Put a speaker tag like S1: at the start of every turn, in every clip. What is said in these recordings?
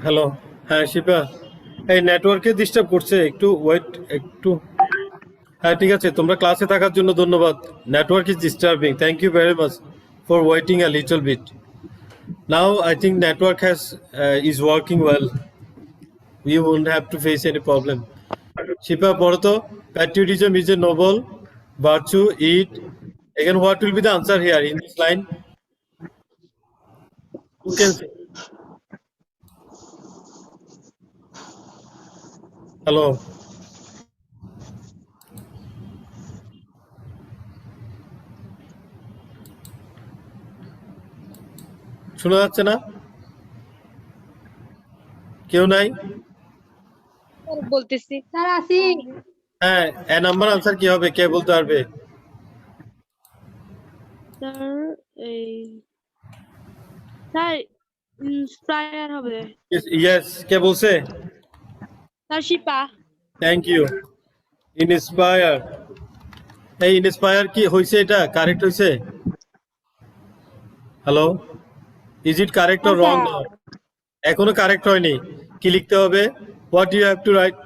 S1: Hello. হ্যাঁ শিপা, এই নেটওয়ার্কে ডিস্টার্ব করছে, একটু ওয়েট একটু। হ্যাঁ ঠিক আছে, তোমরা ক্লাসে থাকার জন্য ধন্যবাদ। Network is disturbing, thank you very much for waiting a little bit. Now I think network has is working well, we won't have to face any problem. Shipa পড়ো তো, patriotism is a noble virtue. It again, what will be the answer here in this line? Who can say? Hello. শোনা যাচ্ছে না? কেউ নাই?
S2: বলতেছি
S3: sir আসি।
S1: হ্যাঁ, এ নাম্বার আনসার কি হবে, কে বলতে পারবে?
S2: স্যার এই স্যার ইন্সপায়ার হবে
S1: ইয়েস, কে বলছে?
S2: Sir Shipa
S1: thank you. Inspire, এই ইনস্পায়ার কি হয়েছে, এটা কারেক্ট হয়েছে? Hello, is it correct or wrong? এখনো কারেক্ট হয়নি, কি লিখতে হবে? What you have to write?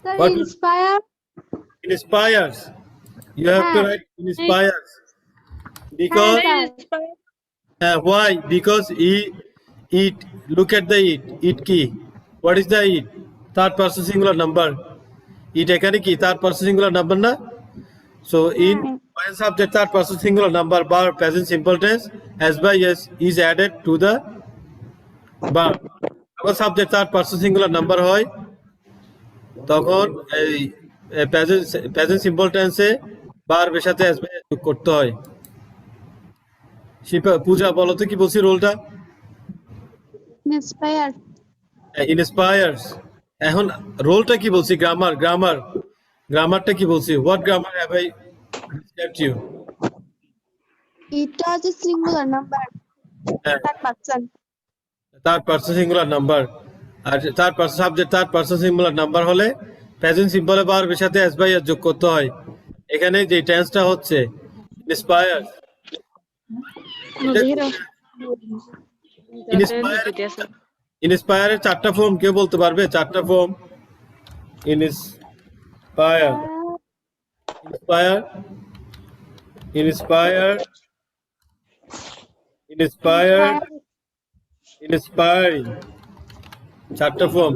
S3: Sir
S1: What?
S3: Inspire.
S1: Inspires. You have to
S3: হ্যাঁ।
S1: write inspires. Because why? Because it. Look at the it key. What is the it? Third person singular number. It এখানে কি third person singular number না? So in when subject third person singular number bar present simple tense as by yes is added to the bar. যখন subject third person singular number হয় তখন এই present simple টেন্সে বারবের সাথে as by যোগ করতে হয়। শিপা, পূজা বলো তো কি বলছি রোলটা?
S3: ইন্সপায়ার।
S1: ইন্সপায়ার্স। এখন রোলটা কি বলছি? গ্রামারটা কি বলছি? What grammar have I described you?
S3: এটা হচ্ছে singular number. Third person.
S1: Third person singular number, আর third person subject third person singular number হলে প্রেজেন্ট সিম্পলে বারবের সাথে as by যোগ করতে হয়। এখানে যে টেন্সটা হচ্ছে ইন্সপায়ার্স। ইন্সপায়ারের চারটা ফর্ম কেউ বলতে পারবে? চারটা form inspire, inspire, inspire, inspire, inspiring, চারটা ফর্ম।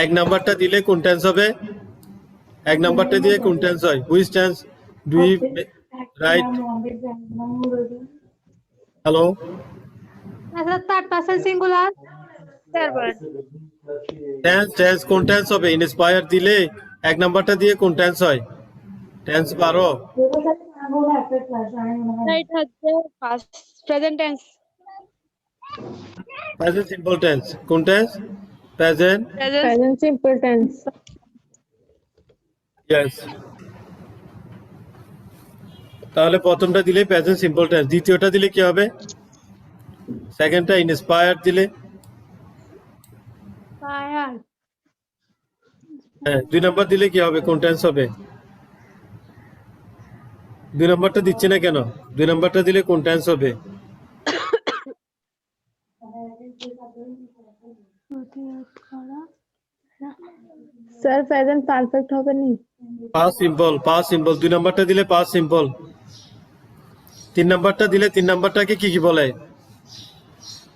S1: এক নাম্বারটা দিলে কোন টেন্স হবে? এক নাম্বারটা দিয়ে কোন টেন্স হয়? Which tense do you write? Hello,
S3: আচ্ছা, থার্ড পারসন সিঙ্গুলার।
S1: টেন্স কোন টেন্স হবে? ইন্সপায়ার দিলে এক নাম্বারটা দিয়ে কোন টেন্স হয়? টেন্স পারো?
S2: রাইট হচ্ছে first present tense
S1: present simple tense. কোন tense? Present
S2: simple tense
S1: yes. তাহলে প্রথমটা দিলে প্রেজেন্ট সিম্পল টেন্স, দ্বিতীয়টা দিলে কি হবে? সেকেন্ডটা ইন্সপায়ার দিলে, হ্যাঁ দুই নাম্বার দিলে কি হবে? কোন টেন্স হবে? দুই নাম্বারটা দিচ্ছে না কেন? দুই নাম্বারটা দিলে কোন টেন্স হবে?
S2: স্যার প্রেজেন্ট পারফেক্ট হবে নি।
S1: Past simple, past simple. দুই নাম্বারটা দিলে পাস্ট সিম্পল। তিন নাম্বারটা দিলে তিন নাম্বারটাকে কি কি বলে?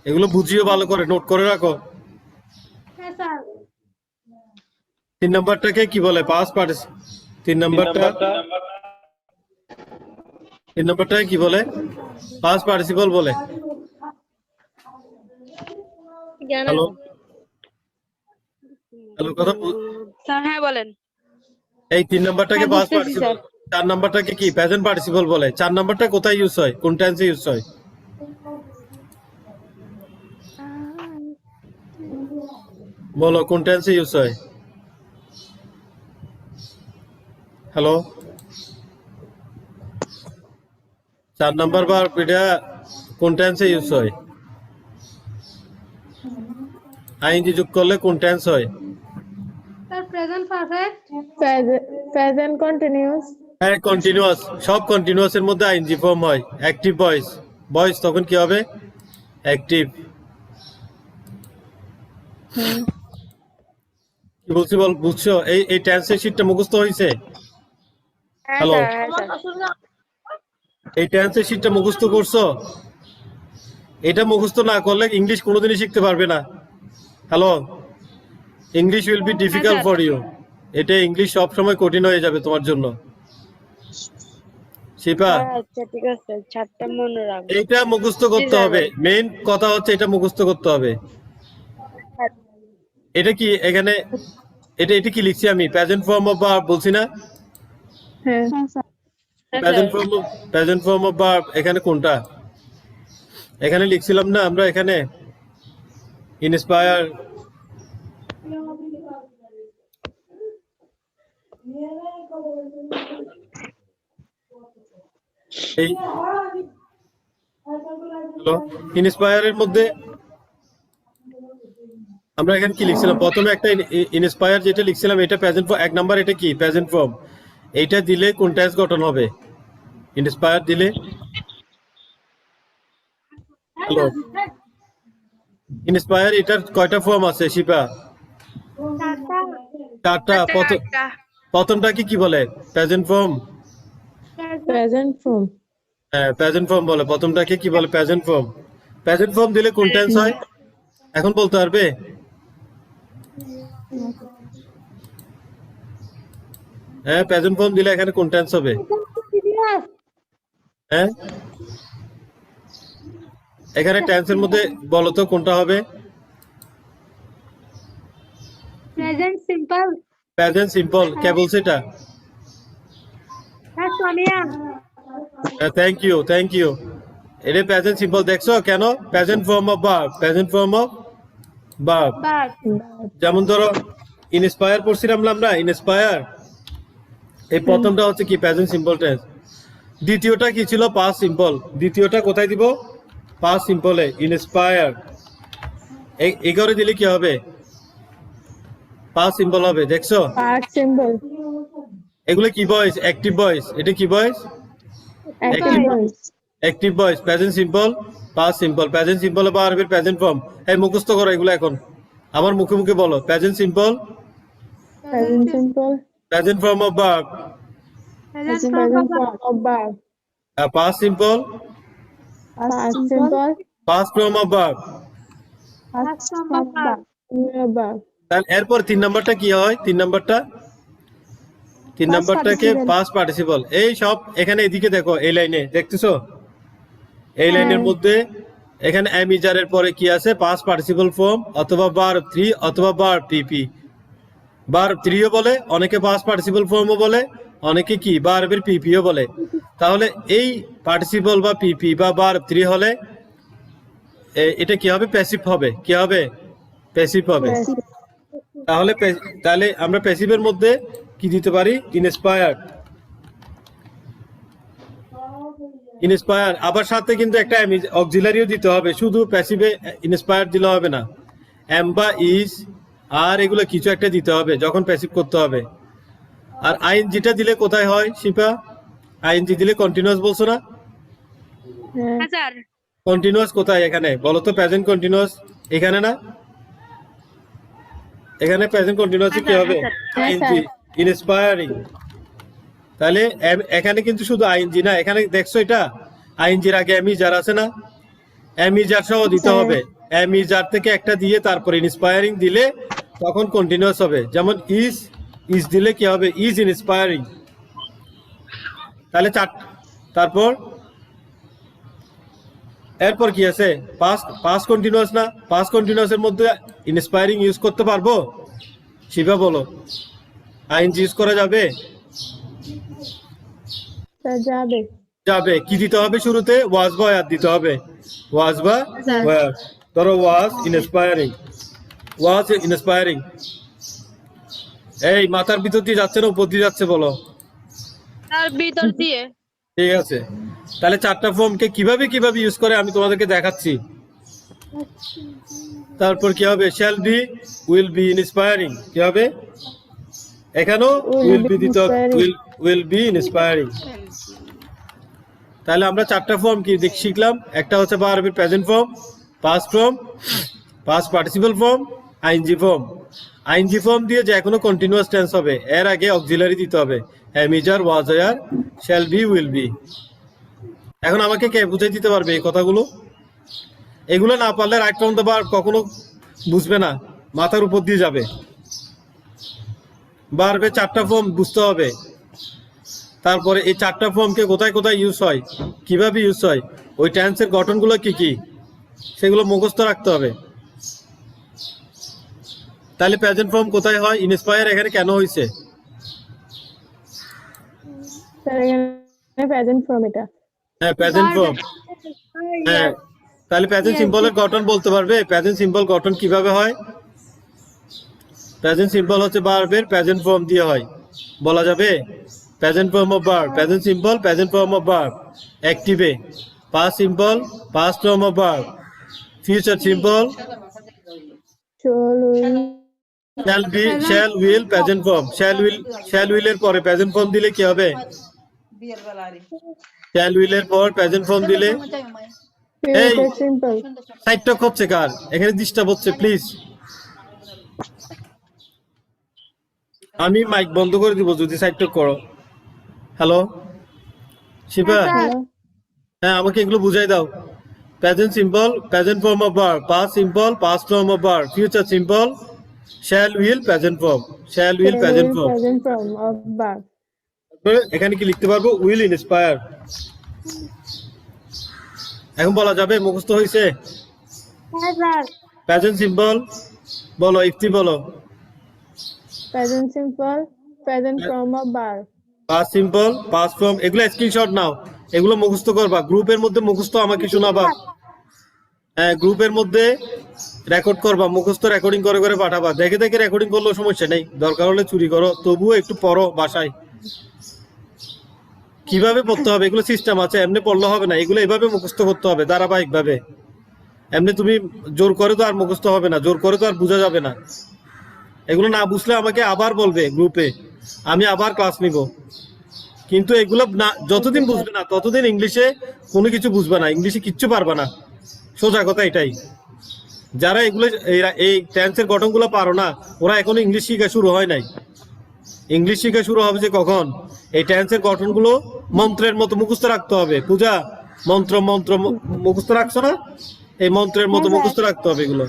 S1: এগুলো বুঝিও ভালো করে, নোট করে রাখো।
S3: হ্যাঁ স্যার।
S1: তিন নাম্বারটাকে কি বলে? Past participle. তিন নাম্বারটাকে কি বলে? পাস্ট পার্টিসিপল বলে। হ্যালো, হ্যালো, কথা
S2: স্যার হ্যাঁ বলেন।
S1: এই তিন নাম্বারটাকে
S2: হ্যাঁ,
S1: পাস্ট
S2: বুঝতেছি,
S1: পার্টিসিপল, চার নাম্বারটাকে কি প্রেজেন্ট পার্টিসিপল বলে। চার নাম্বারটা কোথায় ইউজ হয়? কোন টেন্সে ইউজ হয়? বলো কোন টেন্সে ইউজ হয়? হ্যালো, চার নাম্বার বার এটা কোন টেন্সে ইউজ হয়? আইএনজি যোগ করলে কোন টেন্স হয়?
S3: Sir present perfect.
S2: Present continuous
S1: হ্যাঁ কন্টিনিউয়াস, সব কন্টিনিউয়াস এর মধ্যে আইএনজি ফর্ম হয়। অ্যাক্টিভ ভয়েস তখন কি হবে? অ্যাক্টিভ। কি বলছি বল, বুঝছো? এই টেন্সের শীটটা মুখস্থ হয়েছে? হ্যালো, এই টেন্সের শীটটা মুখস্থ করছো? এটা মুখস্থ না করলে ইংলিশ কোনোদিনই শিখতে পারবে না। Hello, English will be difficult for you. এটা ইংলিশ সব সময় কঠিন হয়ে যাবে তোমার জন্য। শিপা,
S4: আচ্ছা ঠিক আছে, 4টা মনে রাখবো।
S1: এটা মুখস্থ করতে হবে। মেইন কথা হচ্ছে এটা মুখস্থ করতে হবে। এটা কি এখানে, এটা কি লিখছি আমি? প্রেজেন্ট ফর্ম অফ ভার্ব বলছি না?
S2: হ্যাঁ
S1: প্রেজেন্ট ফর্ম অফ ভার্ব এখানে কোনটা? এখানে লিখছিলাম না আমরা, এখানে ইন্সপায়ার। এই ইন্সপায়ারের মধ্যে আমরা এখানে কি লিখছিলাম? প্রথমে একটা ইন্সপায়ার যেটা লিখছিলাম এটা প্রেজেন্ট ফর্ম, 1 নাম্বার। এটা কি প্রেজেন্ট ফর্ম? এইটা দিলে কোন টেন্স গঠন হবে? ইন্সপায়ার দিলে। হ্যালো, ইন্সপায়ার এটার কয়টা ফর্ম আছে শিপা? 4টা। প্রথমটাকে কি বলে? Present form.
S2: Present form.
S1: হ্যাঁ, প্রেজেন্ট ফর্ম বলে। প্রথমটাকে কি বলে? Present form. প্রেজেন্ট ফর্ম দিলে কোন টেন্স হয় এখন বলতে পারবে? হ্যাঁ, প্রেজেন্ট ফর্ম দিলে এখানে কোন টেন্স হবে? হ্যাঁ, এখানে টেন্সের মধ্যে বলো তো কোনটা হবে?
S3: Present simple.
S1: Present simple. কে বলছে এটা?
S3: হ্যাঁ সোনিয়া।
S1: Thank you. এটা প্রেজেন্ট সিম্পল। দেখছো কেন? Present form of verb, present form of verb.
S3: But
S1: যেমন ধরো ইন্সপায়ার পড়ছিলাম না আমরা, ইন্সপায়ার। এই প্রথমটা হচ্ছে কি প্রেজেন্ট সিম্পল টেন্স। দ্বিতীয়টা কি ছিল? Past simple. দ্বিতীয়টা কোথায় দিব? পাস্ট সিম্পলে, ইন্সপায়ার। এই করে দিলে কি হবে? পাস্ট সিম্পল হবে। দেখছো
S2: পার্ট সিম্বল।
S1: এগুলো কি ভয়েস? Active voice. এটা কি voice?
S2: Active voice.
S1: Active voice. Present simple, past simple. Present simple বা আরবির প্রেজেন্ট ফর্ম। এই মুখস্থ করো এগুলো এখন, আমার মুখে মুখে বলো। Present simple,
S2: present simple.
S1: Present form of verb,
S2: present form of verb.
S1: Past simple,
S2: past simple.
S1: Past form of verb.
S2: Past form of verb.
S1: তাহলে এরপর 3 নাম্বারটা কি হয়? 3 নাম্বারটাকে পাস্ট পার্টিসিপল। এই সব এখানে এদিকে দেখো, এই লাইনে দেখতেছো? এই লাইনের মধ্যে এখানে এম ইজারের পরে কি আছে? পাস্ট পার্টিসিপল ফর্ম অথবা ভার্ব 3 অথবা ভার্ব পিপি। ভার্ব 3 ও বলে, অনেকে পাস্ট পার্টিসিপল ফর্মও বলে, অনেকে কি ভার্বের পিপিও বলে। তাহলে এই পার্টিসিপল বা পিপি বা ভার্ব 3 হলে এটা কি হবে? প্যাসিভ হবে। কি হবে? প্যাসিভ হবে। তাহলে আমরা প্যাসিভের মধ্যে কি দিতে পারি? ইন্সপায়ার। আবার সাথে কিন্তু একটা অক্সিলারিও দিতে হবে। শুধু প্যাসিভে ইন্সপায়ার দিলে হবে না, এম বা ইজ আর এগুলো কিছু একটা দিতে হবে যখন প্যাসিভ করতে হবে। আর আইএনজিটা দিলে কোথায় হয় শিপা? আইএনজি দিলে কন্টিনিউয়াস বলছো না?
S4: স্যার
S1: কন্টিনিউয়াস কোথায় এখানে বলো তো? প্রেজেন্ট কন্টিনিউয়াস এখানে না? এখানে প্রেজেন্ট কন্টিনিউয়াস কি হবে? ING, inspiring. তাহলে এখানে কিন্তু শুধু আইএনজি না, এখানে দেখছো এটা আইএনজির আগে এম ইজার আছে না? এম ইজার সহ দিতে হবে। এম ইজার থেকে একটা দিয়ে তারপর ইন্সপায়ারিং দিলে তখন কন্টিনিউয়াস হবে। যেমন ইজ দিলে কি হবে? Is inspiring. তাহলে তারপর এরপর কি আছে? পাস্ট কন্টিনিউয়াস না? পাস্ট কন্টিনিউয়াসের মধ্যে ইন্সপায়ারিং ইউজ করতে পারবো শিবা বলো? আইএনজি ইউজ করা যাবে? যাবে। কি দিতে হবে শুরুতে? ওয়াজ বা ওয়ার দিতে হবে। ওয়াজ বা ওয়ার। ধরো ওয়াজ ইন্সপায়ারিং। এই মাথার ভিতর দিয়ে যাচ্ছে না উপর দিয়ে যাচ্ছে বলো?
S4: তার ভিতর দিয়ে।
S1: ঠিক আছে। তাহলে 4টা ফর্মকে কিভাবে ইউজ করে আমি তোমাদেরকে দেখাচ্ছি। তারপর কি হবে? Shall be, will be, inspiring. কি হবে? এখানেও উইল বি দিতে হবে। Will be inspiring. তাহলে আমরা 4টা ফর্ম কি শিখলাম? একটা হচ্ছে ভার্বের present form, past form, past participle form, ING form. ING form দিয়ে যে কোনো কন্টিনিউয়াস টেন্স হবে, এর আগে অক্সিলারি দিতে হবে, have, is, are, was, are, shall be, will be. এখন আমাকে কে বুঝাই দিতে পারবে এই কথাগুলো? এগুলো না পারলে রাইট ফ্রম দ্য ভার্ব কখনো বুঝবে না, মাথার উপর দিয়ে যাবে। ভার্বের 4টা ফর্ম বুঝতে হবে। তারপরে এই 4টা ফর্মকে কোথায় কোথায় ইউজ হয়, কিভাবে ইউজ হয়, ওই টেন্সের গঠনগুলো কি কি, সেগুলো মুখস্থ রাখতে হবে। তাহলে প্রেজেন্ট ফর্ম কোথায় হয়, ইনস্পায়ার এখানে কেন হয়েছে?
S2: স্যার এখানে প্রেজেন্ট ফর্ম এটা।
S1: হ্যাঁ, প্রেজেন্ট ফর্ম। হ্যাঁ, তাহলে প্রেজেন্ট সিম্বলের গঠন বলতে পারবে? প্রেজেন্ট সিম্বল গঠন কিভাবে হয়? প্রেজেন্ট সিম্বল হচ্ছে ভার্বের প্রেজেন্ট ফর্ম দিয়ে হয়, বলা যাবে? Present form of verb, present simple, present form of verb. অ্যাক্টিভে past simple, past form of verb. Future simple
S2: shall will
S1: shall be, shall will, present form. Shall will এর পরে present form দিলে কি হবে? শ্যাল উইল এর পর present form দিলে এই
S2: ফিউচার সিম্পল।
S1: সাইড টক হচ্ছে কার? এখানে ডিস্টার্ব হচ্ছে, প্লিজ। আমি মাইক বন্ধ করে দিব যদি সাইড টক করো। হ্যালো শিবা, হ্যাঁ আমাকে এগুলো বুঝাই দাও। Present simple, present form of verb, past simple, past form of verb, future simple, shall will, present form, shall will, present form.
S2: Present form of verb.
S1: এখানে কি লিখতে পারবো? Will inspire. এখন বলা যাবে মুখস্থ হয়েছে?
S3: হ্যাঁ স্যার।
S1: প্রেজেন্ট সিম্পল বলো, ইফতি বলো।
S2: Present simple, present form of verb.
S1: Past simple, past form. এগুলো স্ক্রিনশট নাও, এগুলো মুখস্থ করবা, গ্রুপের মধ্যে মুখস্থ আমাকে শোনাবা। হ্যাঁ, গ্রুপের মধ্যে রেকর্ড করবা, মুখস্থ রেকর্ডিং করে করে পাঠাবা। দেখে দেখে রেকর্ডিং করলেও সমস্যা নেই, দরকার হলে চুরি করো, তবুও একটু পড়ো বাসায়। কিভাবে পড়তে হবে এগুলো সিস্টেম আছে, এমনি পড়লে হবে না, এগুলো এভাবে মুখস্থ করতে হবে ধারাবাহিক ভাবে। এমনি তুমি জোর করে তো আর মুখস্থ হবে না, জোর করে তো আর বোঝা যাবে না। এগুলো না বুঝলে আমাকে আবার বলবে গ্রুপে, আমি আবার ক্লাস নিব। কিন্তু এগুলো না, যতদিন বুঝবে না ততদিন ইংলিশে কোনো কিছু বুঝবে না, ইংলিশে কিচ্ছু পারবে না। সোজা কথা এটাই। যারা এগুলো এই টেন্সের গঠনগুলো পারো না, ওরা এখনো ইংলিশ শিখা শুরু হয় নাই। ইংলিশ শিখা শুরু হবে যে কখন? এই টেন্সের গঠনগুলো মন্ত্রের মতো মুখস্থ রাখতে হবে। পূজা, মন্ত্র মন্ত্র মুখস্থ রাখছো না? এই মন্ত্রের মতো মুখস্থ রাখতে হবে এগুলো।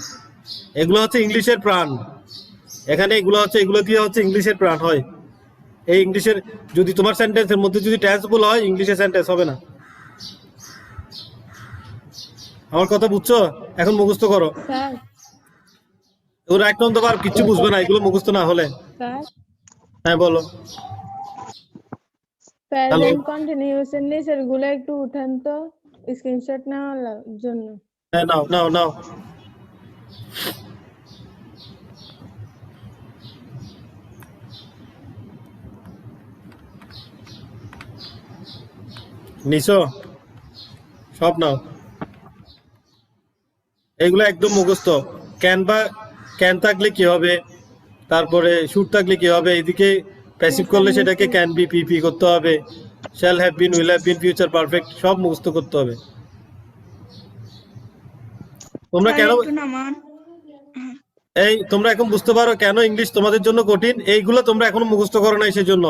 S1: এগুলো হচ্ছে ইংলিশের প্রাণ। এখানে এগুলো হচ্ছে, এগুলো দিয়ে হচ্ছে ইংলিশের প্রাণ হয়। এই ইংলিশের যদি তোমার সেন্টেন্সের মধ্যে যদি টেন্স বলা হয়, ইংলিশে সেন্টেন্স হবে না। আমার কথা বুঝছো? এখন মুখস্থ করো।
S2: স্যার
S1: ওরা একদম তো আর কিছু বুঝবে না এগুলো মুখস্থ না হলে।
S2: স্যার
S1: হ্যাঁ বলো।
S2: প্রেজেন্ট কন্টিনিউয়াস এর নিচের গুলো একটু উঠান তো, স্ক্রিনশট নেওয়ার জন্য।
S1: হ্যাঁ নাও নাও নাও। নিছো সব নাও। এগুলো একদম মুখস্থ। ক্যান বা ক্যান থাকলে কি হবে, তারপরে শুড থাকলে কি হবে, এদিকে প্যাসিভ করলে সেটাকে ক্যান বি পিপি করতে হবে, shall have been, will have been, future perfect, সব মুখস্থ করতে হবে। তোমরা কেন তোমরা এখন বুঝতে পারো কেন ইংলিশ তোমাদের জন্য কঠিন? এইগুলো তোমরা এখনো মুখস্থ করো নাই, সেজন্য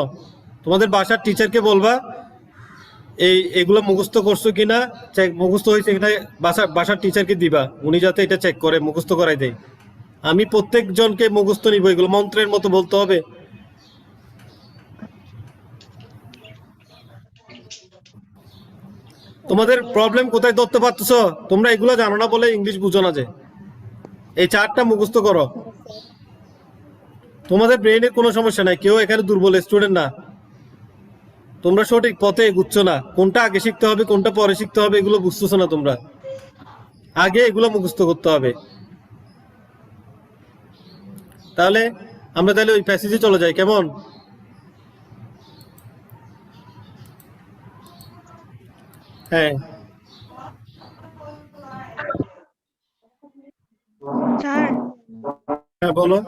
S1: তোমাদের বাসার টিচারকে বলবা এগুলো মুখস্থ করছো কিনা, মুখস্থ হয়েছে কিনা বাসার টিচারকে দিবা, উনি যাতে এটা চেক করে মুখস্থ করাই দেয়। আমি প্রত্যেক জনকে মুখস্থ নিব, এগুলো মন্ত্রের মতো বলতে হবে। তোমাদের প্রবলেম কোথায় ধরতে পারতেছ? তোমরা এগুলো জানো না বলে ইংলিশ বুঝো না। যে এই 4টা মুখস্থ করো, তোমাদের ব্রেইনের কোনো সমস্যা নাই, কেউ এখানে দুর্বল স্টুডেন্ট না। তোমরা সঠিক পথে এগুচ্ছ না, কোনটা আগে শিখতে হবে কোনটা পরে শিখতে হবে এগুলো বুঝতেছো না তোমরা। আগে এগুলো মুখস্থ করতে হবে। তাহলে আমরা তাহলে ওই প্যাসেজে চলে যাই, কেমন? হ্যাঁ
S5: স্যার
S1: হ্যাঁ বলো।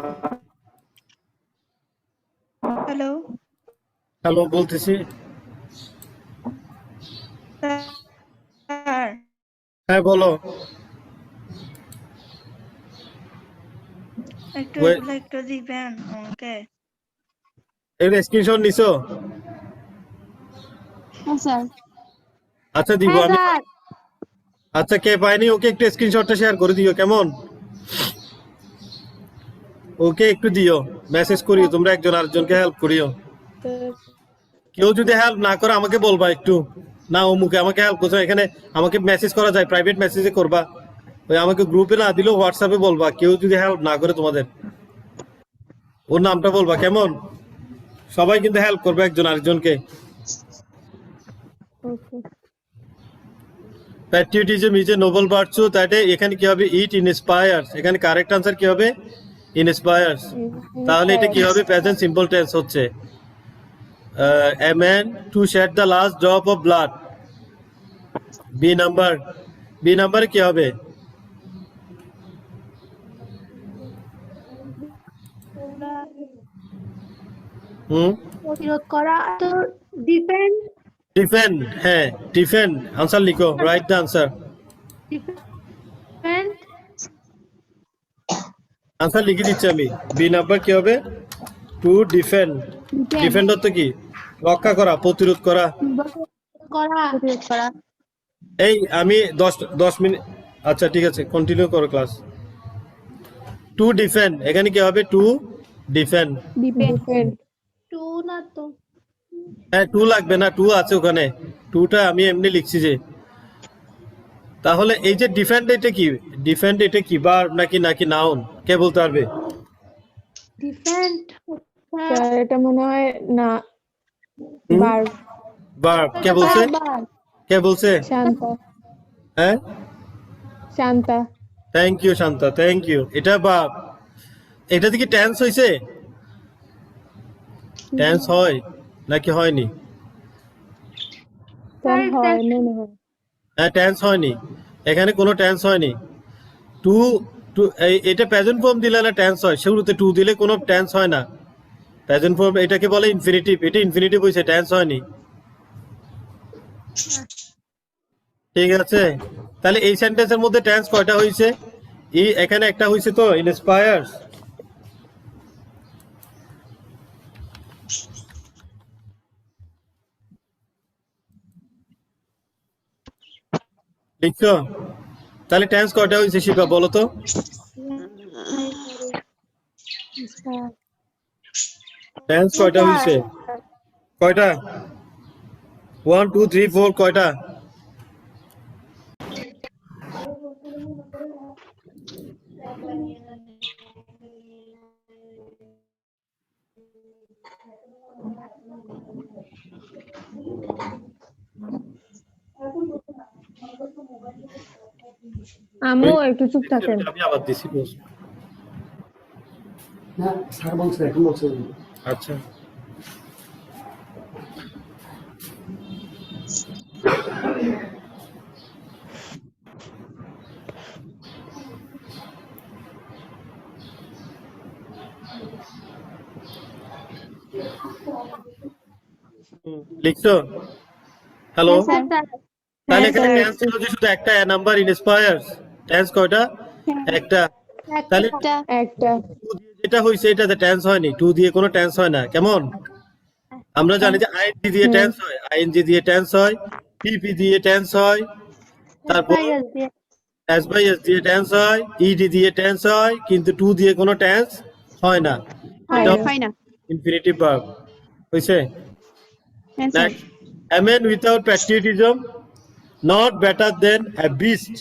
S5: হ্যালো
S1: হ্যালো বলতেছি।
S5: স্যার
S1: হ্যাঁ বলো।
S5: এগুলো একটু দিবেন আমাকে।
S1: এর স্ক্রিনশট নিছো?
S3: হ্যাঁ স্যার।
S1: আচ্ছা দিব
S3: হ্যাঁ
S1: আমি।
S3: স্যার।
S1: আচ্ছা কে পায়নি ওকে একটু স্ক্রিনশটটা শেয়ার করে দিও কেমন? ওকে একটু দিও, মেসেজ করিও, তোমরা একজন আরেকজনকে হেল্প করিও। কেউ যদি হেল্প না করে আমাকে বলবা একটু, না অমুকে আমাকে হেল্প করছো এখানে, আমাকে মেসেজ করা যায়, প্রাইভেট মেসেজে করবা, ওই আমাকে গ্রুপে না দিলেও হোয়াটসঅ্যাপে বলবা কেউ যদি হেল্প না করে তোমাদের, ওর নামটা বলবা কেমন? সবাই কিন্তু হেল্প করবে একজন আরেকজনকে।
S2: Okay.
S1: Patriotism is a noble virtue, তাতে এখানে কি হবে? ইট ইনস্পায়ার্স, এখানে কারেক্ট আনসার কি হবে? ইনস্পায়ার্স। তাহলে এটা কি হবে? প্রেজেন্ট সিম্পল টেন্স হচ্ছে। A man to shed the last drop of blood. B number, B নাম্বারে কি হবে?
S3: প্রতিরোধ করা তো ডিফেন্ড।
S1: ডিফেন্ড, হ্যাঁ ডিফেন্ড, আনসার লিখো, write the answer.
S3: Defend.
S1: Answer লিখে দিচ্ছি আমি। বি নাম্বার কি হবে? To defend. ডিফেন্ড অর্থ কি? রক্ষা করা, প্রতিরোধ করা।
S3: প্রতিরোধ করা।
S1: এই আমি 10 মিনিট, আচ্ছা ঠিক আছে কন্টিনিউ করো ক্লাস। টু ডিফেন্ড, এখানে কি হবে? To defend.
S2: ডিফেন্ড।
S3: টু না তো।
S1: হ্যাঁ টু লাগবে না, টু আছে ওখানে, টুটা আমি এমনি লিখছি যে। তাহলে এই যে ডিফেন্ড এটা কি? ডিফেন্ড এটা কি ভার্ব নাকি নাকি নাউন? কে বলতে পারবে?
S3: ডিফেন্ড।
S2: স্যার এটা মনে হয় না, ভার্ব।
S1: ভার্ব। কে বলছে? কে বলছে?
S2: শান্তা।
S1: হ্যাঁ
S2: Shanta.
S1: Thank you Shanta, thank you. এটা ভার্ব। এটা কি টেন্স হইছে? টেন্স হয় নাকি হয়নি?
S2: স্যার হয় মনে হয়।
S1: হ্যাঁ টেন্স হয়নি, এখানে কোনো টেন্স হয়নি। টু টু এটা প্রেজেন্ট ফর্ম দিলে না টেন্স হয়, শুরুতে টু দিলে কোনো টেন্স হয় না। প্রেজেন্ট ফর্ম এটাকে বলে ইনফিনিটিভ, এটা ইনফিনিটিভ হইছে, টেন্স হয়নি। ঠিক আছে, তাহলে এই সেন্টেন্সের মধ্যে টেন্স কয়টা হইছে? এই এখানে একটা হইছে তো, ইন্সপায়ার্স। লিখছো? তাহলে টেন্স কয়টা হইছে শিবা বলো তো? টেন্স কয়টা হইছে? কয়টা? 1 2 3 4 কয়টা?
S2: আম্মু একটু চুপ থাকেন।
S1: আমি আবার দিছি বস।
S6: না স্যার বলছে এখন বলছে।
S1: আচ্ছা লিখছো? হ্যালো, তাহলে এখানে টেন্স ছিল যে শুধু একটা নাম্বার ইনস্পায়ার্স। টেন্স কয়টা? একটা। তাহলে
S2: একটা।
S1: যেটা হইছে এটাতে টেন্স হয়নি, টু দিয়ে কোনো টেন্স হয় না। কেমন? আমরা জানি যে আইএনজি দিয়ে টেন্স হয়, আইএনজি দিয়ে টেন্স হয়, পিপি দিয়ে টেন্স হয়, তারপর এস বাই এস দিয়ে টেন্স হয়, ইডি দিয়ে টেন্স হয়, কিন্তু টু দিয়ে কোনো টেন্স হয় না।
S3: হয় না।
S1: ইনফিনিটিভ ভার্ব হইছে। Next, a man without patriotism not better than a beast.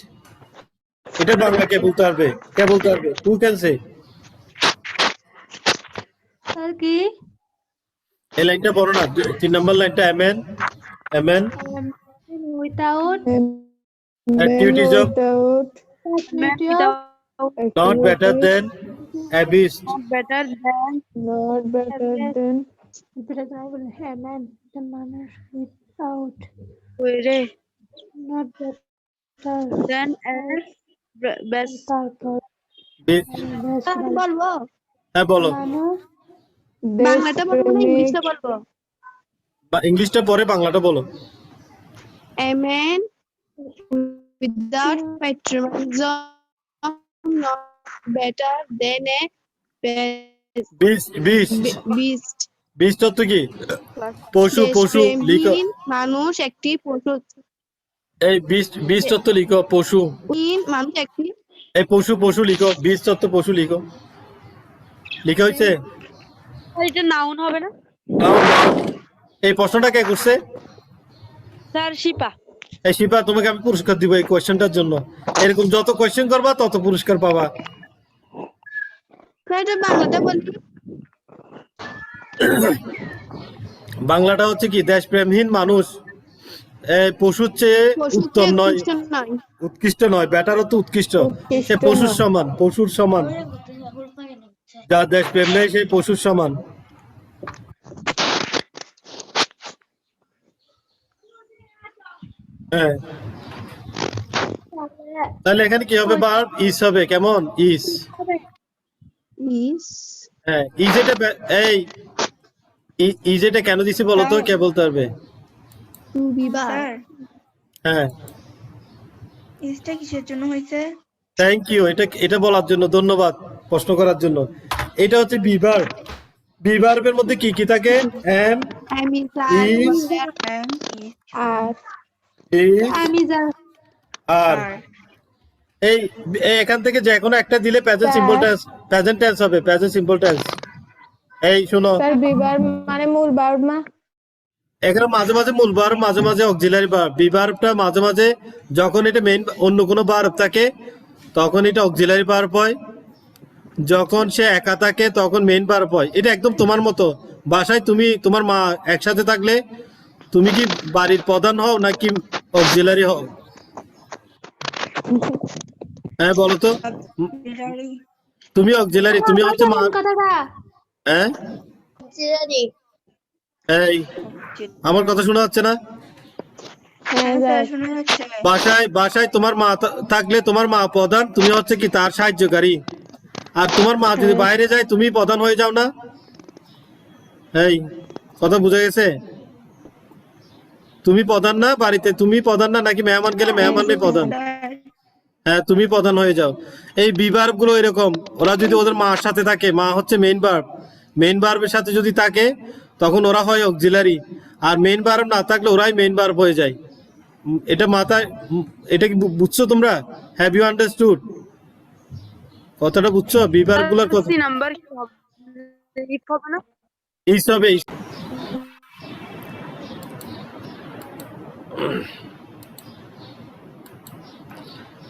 S1: এটা বাংলা কে বলতে পারবে? কে বলতে পারবে? Who can say?
S3: স্যার কি?
S1: এই লাইনটা পড়ো না, 3 নম্বর লাইনটা। a man
S3: without
S1: patriotism
S2: Without
S1: not better than a beast.
S4: better than
S2: not better than
S3: হ্যাঁ the manner without
S4: ওরে
S3: not better
S4: than as best
S3: তারপর
S1: Beast-
S3: বলবো
S1: হ্যাঁ বলো,
S3: বাংলাটা বলবো না ইংলিশটা বলবো?
S1: ইংলিশটা পরে বাংলাটা বলো।
S3: A man without patriotism not better than a
S1: beast
S3: beast
S1: beast অর্থ কি? পশু পশু লিখো।
S3: দেশপ্রেমহীন মানুষ একটি পশু।
S1: এই বিস্ট অর্থ লিখো পশু।
S3: মানুষ একটি
S1: এই পশু লিখো, বিস্ট অর্থ পশু লিখো। লিখা হয়েছে?
S4: এটা নাউন হবে না
S1: Noun, noun। এই প্রশ্নটা কে করছে?
S4: স্যার শিপা
S1: এই শিপা, তোমাকে আমি পুরস্কার দিব এই কোয়েশ্চেনটার জন্য। এরকম যত কোয়েশ্চেন করবা তত পুরস্কার পাবা।
S3: স্যার এটা বাংলাটা বলি।
S1: বাংলাটা হচ্ছে কি? দেশপ্রেমহীন মানুষ পশুর চেয়ে
S3: পশুর
S1: উত্তম
S3: চেয়ে
S1: নয়,
S3: উৎকৃষ্ট নয়।
S1: উৎকৃষ্ট নয়, বেটার হতো উৎকৃষ্ট।
S2: উৎকৃষ্ট
S1: সে পশুর
S2: নয়।
S1: সমান, পশুর সমান। যার দেশপ্রেম নেই সেই পশুর সমান। হ্যাঁ, তাহলে এখানে কি হবে? ভার্ব ইস হবে। কেমন? ইস।
S3: ইস
S1: হ্যাঁ, ইজ এটা এই ইজ এটা কেন দিছি বলো তো? কে বলতে পারবে?
S3: টু বি বা
S5: স্যার
S1: হ্যাঁ,
S5: ইসটা কিসের জন্য হয়েছে?
S1: Thank you. এটা বলার জন্য ধন্যবাদ, প্রশ্ন করার জন্য। এটা হচ্ছে বিভার্ব। বিভার্বের মধ্যে কি কি থাকে? এম,
S3: আমি
S1: ইজ,
S5: And is
S2: আর
S1: ইজ,
S3: আমি যা
S1: আর। এই এখান থেকে যে কোনো একটা দিলে present simple tense, present tense হবে, প্রেজেন্ট সিম্পল টেন্স। এই শোনো,
S2: স্যার বিবার মানে মূল ভার্ব না?
S1: এখানে মাঝে মাঝে মূল ভার্ব, মাঝে মাঝে অক্সিলারি ভার্ব। বিভার্বটা মাঝে মাঝে যখন এটা মেইন অন্য কোনো ভার্ব থাকে তখন এটা অক্সিলারি ভার্ব হয়, যখন সে একা থাকে তখন মেইন ভার্ব হয়। এটা একদম তোমার মতো। বাসায় তুমি তোমার মা একসাথে থাকলে তুমি কি বাড়ির প্রধান হও নাকি অক্সিলারি হও? হ্যাঁ বলো তো।
S5: auxiliary
S1: তুমি অক্সিলারি, তুমি হচ্ছে মা।
S3: কথাটা
S1: হ্যাঁ, এই আমার কথা শোনা যাচ্ছে না?
S2: হ্যাঁ
S5: স্যার
S2: স্যার।
S5: শোনা যাচ্ছে।
S1: বাসায় তোমার মা থাকলে তোমার মা প্রধান, তুমি হচ্ছে কি তার সাহায্যকারী। আর তোমার মা যদি বাইরে যায় তুমি প্রধান হয়ে যাও না? এই কথা বুঝা গেছে? তুমি প্রধান না বাড়িতে, তুমি প্রধান না, নাকি মেহমান গেলে মেহমানই প্রধান?
S5: স্যার
S1: হ্যাঁ, তুমি প্রধান হয়ে যাও। এই বিভার্ব গুলো এরকম, ওরা যদি ওদের মার সাথে থাকে, মা হচ্ছে মেইন ভার্ব, মেইন ভার্বের সাথে যদি থাকে তখন ওরা হয় অক্সিলারি। আর মেইন ভার্ব না থাকলে ওরাই মেইন ভার্ব হয়ে যায়। এটা মাথায়, এটা কি বুঝছো তোমরা? Have you understood? কথাটা বুঝছো? বিভার্ব গুলোর কথা
S4: সি নাম্বার ইট হবে না
S1: ইস হবে।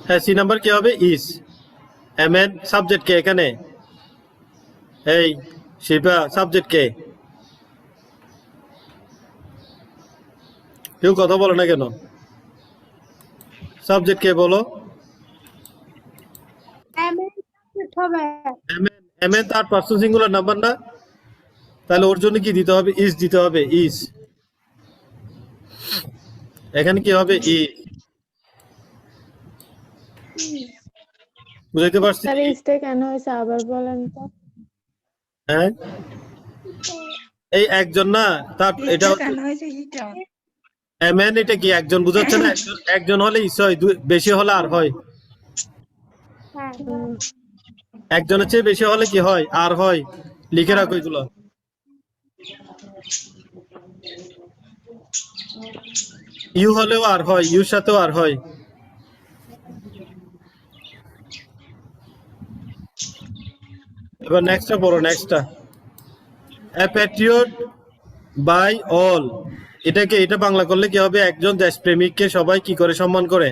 S1: হ্যাঁ, সি নাম্বার কি হবে? ইস। এমএন সাবজেক্ট কে এখানে? এই শিবা, সাবজেক্ট কে? কেউ কথা বলো না কেন? সাবজেক্ট কে বলো? এমএন তার পার্সন সিঙ্গুলার নাম্বার না? তাহলে ওর জন্য কি দিতে হবে? ইস দিতে হবে। ইস। এখানে কি হবে? ই। বুঝাইতে পারছি?
S2: স্যার ইসটা কেন হয়েছে আবার বলেন তো?
S1: হ্যাঁ, এই একজন না, তার এটা
S5: ইসটা
S1: হচ্ছে
S5: কেন হয়েছে এটা?
S1: এমএন। এটা কি একজন বুঝাচ্ছে না? একজন হলে ইস হয়, বেশি হলে আর হয়। একজনের চেয়ে বেশি হলে কি হয়? আর হয়। লিখে রাখো এগুলো। ইউ হলেও আর হয়, ইউর সাথেও আর হয়। এবার নেক্সটটা পড়ো, নেক্সটটা। A patriot by all. এটাকে এটা বাংলা করলে কি হবে? একজন দেশপ্রেমিককে সবাই কি করে সম্মান করে?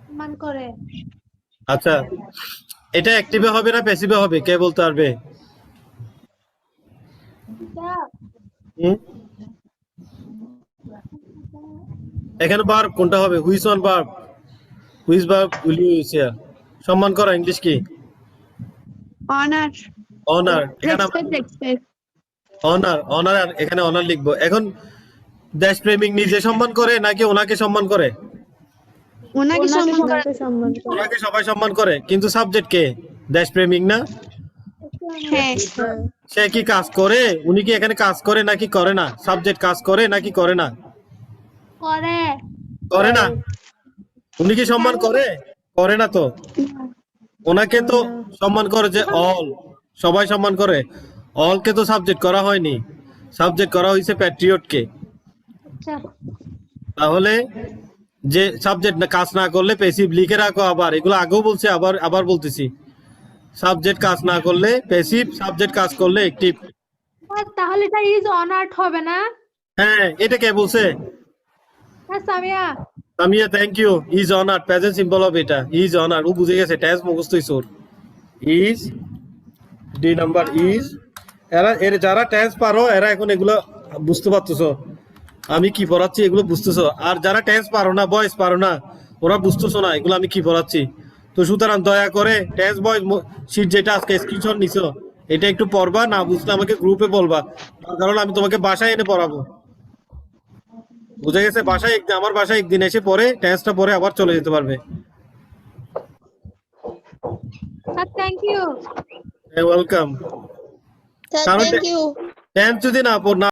S3: সম্মান করে।
S1: আচ্ছা, এটা অ্যাক্টিভে হবে না প্যাসিভে হবে? কে বলতে পারবে? হুম? এখানে ভার্ব কোনটা হবে? Which one verb? Which verb will you use here? সম্মান করা ইংলিশ কি?
S3: Honour
S1: honour. এখানে
S3: রেসপেক্ট
S1: অনার আর এখানে অনার লিখবো। এখন দেশপ্রেমিক নিজে সম্মান করে নাকি ওনাকে সম্মান করে?
S3: ওনাকে সম্মান করে।
S2: ওনাকে সম্মান করে।
S1: ওনাকে সবাই সম্মান করে, কিন্তু সাবজেক্ট কে? দেশপ্রেমিক না?
S3: হ্যাঁ
S2: হ্যাঁ।
S1: সে কি কাজ করে? উনি কি এখানে কাজ করে নাকি করে না? সাবজেক্ট কাজ করে নাকি করে না?
S3: করে
S1: করে না। উনি কি সম্মান করে? করে না তো। ওনাকে তো সম্মান করে যে অল, সবাই সম্মান করে। অলকে তো সাবজেক্ট করা হয়নি, সাবজেক্ট করা হয়েছে প্যাট্রিয়টকে।
S3: আচ্ছা
S1: তাহলে যে সাবজেক্ট না কাজ না করলে প্যাসিভ লিখে রাখো। আবার এগুলো আগেও বলছি, আবার বলতেছি, সাবজেক্ট কাজ না করলে প্যাসিভ, সাবজেক্ট কাজ করলে অ্যাক্টিভ।
S3: স্যার তাহলে এটা ইজ অনার্ড হবে না?
S1: হ্যাঁ, এটা কে বলছে?
S3: হ্যাঁ Samia.
S1: Samia, thank you. Is honour present simple হবে এটা, ইজ অনার। ও বুঝে গেছে, টেন্স মুখস্থই সোর। Is the number is. এর যারা টেন্স পারো এরা এখন এগুলো বুঝতে পারতেছো আমি কি পড়াচ্ছি, এগুলো বুঝতেছো। আর যারা টেন্স পারো না, ভয়েস পারো না, ওরা বুঝতেছো না এগুলো আমি কি পড়াচ্ছি। তো সুতরাং দয়া করে টেন্স ভয়েস শিট যেটা আজকে স্ক্রিনশট নিছো, এটা একটু পড়বা, না বুঝলে আমাকে গ্রুপে বলবা, কারণ আমি তোমাকে বাসায় এনে পড়াবো। বুঝে গেছে? বাসায় আমার বাসায় একদিন এসে পরে টেস্টটা পরে আবার চলে যেতে পারবে।
S3: Sir thank you.
S1: Welcome.
S7: Sir
S1: কারণ
S7: থ্যাংক ইউ।
S1: টেন্স যদি না